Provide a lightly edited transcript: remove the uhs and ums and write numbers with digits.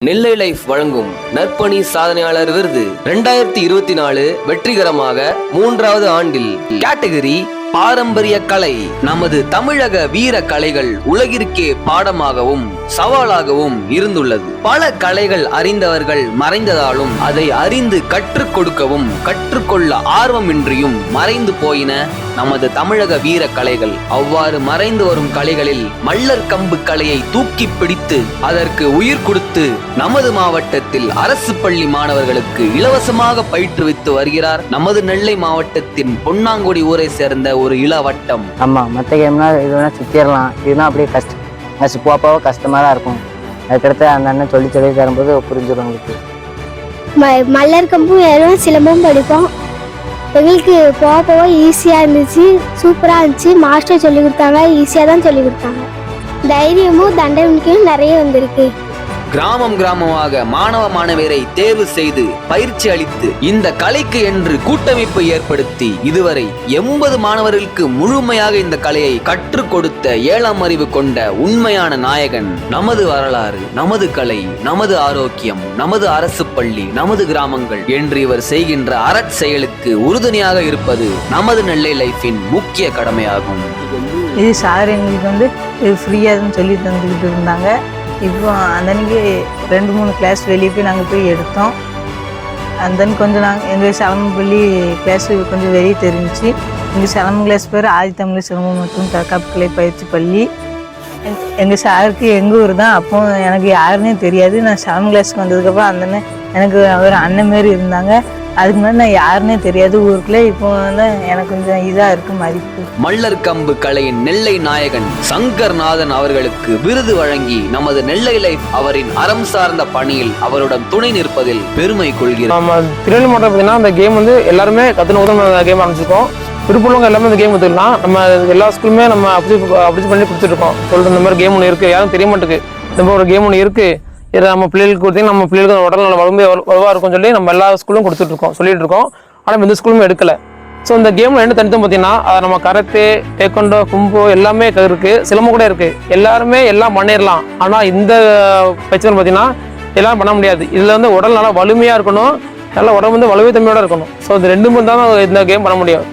நெல்லை life வழங்கும் நற்பணி சாதனையாளர் விருது 2024 வெற்றிகரமாக 3வது ஆண்டில் கேட்டகரி பாரம்பரிய கலை. நமது தமிழக வீர கலைகள் உலகிற்கே பாடமாகவும் சவாலாகவும் இருந்துள்ளது. பல கலைகள் அறிந்தவர்கள் மறைந்ததாலும் அதை அறிந்து கற்றுக் கொடுக்கவும் கற்றுக்கொள்ள ஆர்வமின்றியும் மறைந்து போயின நமது தமிழக வீர கலைகள். அவ்வாறு மறைந்து வரும் கலைகளில் மல்லர் கம்பு கலையை தூக்கி பிடித்து அதற்கு உயிர் கொடுத்து நமது மாவட்டத்தில் அரசு பள்ளி மாணவர்களுக்கு இலவசமாக பயிற்றுவித்து வருகிறார் நமது நெல்லை மாவட்டத்தின் பொன்னாங்குடி ஊரை சேர்ந்த ஒரு இளவட்டம். ஆமா, மற்ற கேம்னா இது வேணா சுத்திடலாம், இதுனா அப்படியே கஷ்டம் போக கஷ்டமா தான் இருக்கும். அதுக்கடுத்து அந்த அண்ணன் சொல்லி தரும்போது புரிஞ்சிடும் உங்களுக்கு. மல்லர் கம்பும் ஏறும், சிலம்பம் படிப்போம். எங்களுக்கு போக ஈஸியாக இருந்துச்சு, சூப்பராக இருந்துச்சு. மாஸ்டர் சொல்லி கொடுத்தாங்க, ஈஸியாக தான் சொல்லி கொடுத்தாங்க. தைரியமும் தண்டனையும் நிறைய வந்திருக்கு. கிராமம் கிராமமாக மாணவ மாணவியரை தேர்வு செய்து பயிற்சி அளித்து இந்த கலைக்கு என்று கூட்டமைப்பு ஏற்படுத்தி இதுவரை 80 மாணவர்களுக்கு முழுமையாக இந்த கலையை கற்றுக் கொடுத்த 7ஆம் அறிவு கொண்ட உண்மையான நாயகன். நமது வரலாறு, நமது கலை, நமது ஆரோக்கியம், நமது அரசு பள்ளி, நமது கிராமங்கள் என்று இவர் செய்கின்ற அறச்செயலுக்கு உறுதுணையாக இருப்பது நமது நெல்லை லைஃபின் முக்கிய கடமையாகும். இது சார் எங்களுக்கு ஃப்ரீயாக சொல்லி தந்துக்கிட்டு இருந்தாங்க. இப்போ அந்தன்னைக்கு 2-3 கிளாஸ் வெளியே போய் நாங்கள் போய் எடுத்தோம். அந்தன் கொஞ்சம் நாங்கள் எங்கள் சிலம்பு பள்ளி கிளாஸு கொஞ்சம் வெளியே தெரிஞ்சிச்சு. எங்கள் சிலம்பு கிளாஸ் பேர் ஆதித்தமிழ் சிலம்பம் மற்றும் தற்காப்பு கலை பயிற்சி பள்ளி. எங்கள் சாருக்கு எங்கள் ஊர் தான். அப்போ எனக்கு யாருன்னே தெரியாது. நான் சிலம்பு கிளாஸுக்கு வந்ததுக்கப்புறம் அந்த எனக்கு ஒரு அண்ணன் மாரி இருந்தாங்க. அதுக்கு முன்னாடி நான் யாருன்னே தெரியாது ஊருக்குள்ளே. இப்போ எனக்கு கொஞ்சம் இதாக இருக்கு மதிப்பு. மல்லர் கம்பு கலையின் நெல்லை நாயகன் சங்கர்நாதன் அவர்களுக்கு விருது வழங்கி நமது நெல்லை லைஃப் அவரின் அறம் சார்ந்த பணியில் அவருடன் துணை நிற்பதில் பெருமை கொள்கிறார். நம்ம திருநெல்வேலி மாவட்டம் பார்த்தீங்கன்னா அந்த கேம் எல்லாருமே கற்றுன உதவி கேம் ஆரம்பிச்சிருக்கோம். விருப்பவங்க எல்லாமே இந்த கேம் கற்றுக்கலாம். நம்ம எல்லா ஸ்கூலுமே நம்ம அப்படி பண்ணி கொடுத்துருக்கோம். சொல்கிற இந்த மாதிரி கேம் ஒன்று இருக்குது, யாரும் தெரிய மாட்டேங்குது. இந்த மாதிரி ஒரு கேம் ஒன்று இருக்குது, இதை நம்ம பிள்ளைகளுக்கு கொடுத்தீங்கன்னா நம்ம பிள்ளைகளுக்கு உடல் நல்ல வலுவாக இருக்கும்னு சொல்லி நம்ம எல்லா ஸ்கூலும் கொடுத்துட்ருக்கோம், சொல்லிட்டு இருக்கோம். ஆனால் எந்த ஸ்கூலுமே எடுக்கலை. ஸோ இந்த கேமில் என்ன தனித்துவம் பார்த்தீங்கன்னா அதை நம்ம கராத்தே, டேக்வாண்டோ, கும்போ எல்லாமே இருக்குது, சிலம்பம் கூட இருக்குது. எல்லாருமே எல்லாம் பண்ணிடலாம். ஆனால் இந்த பயிற்சி பார்த்தீங்கன்னா எல்லாம் பண்ண முடியாது. இதில் உடல் நல்லா வலிமையாக இருக்கணும், நல்லா உடம்பு வலுவை தன்மையோட இருக்கணும். ஸோ இது 2 தான் இந்த கேம் பண்ண முடியும்.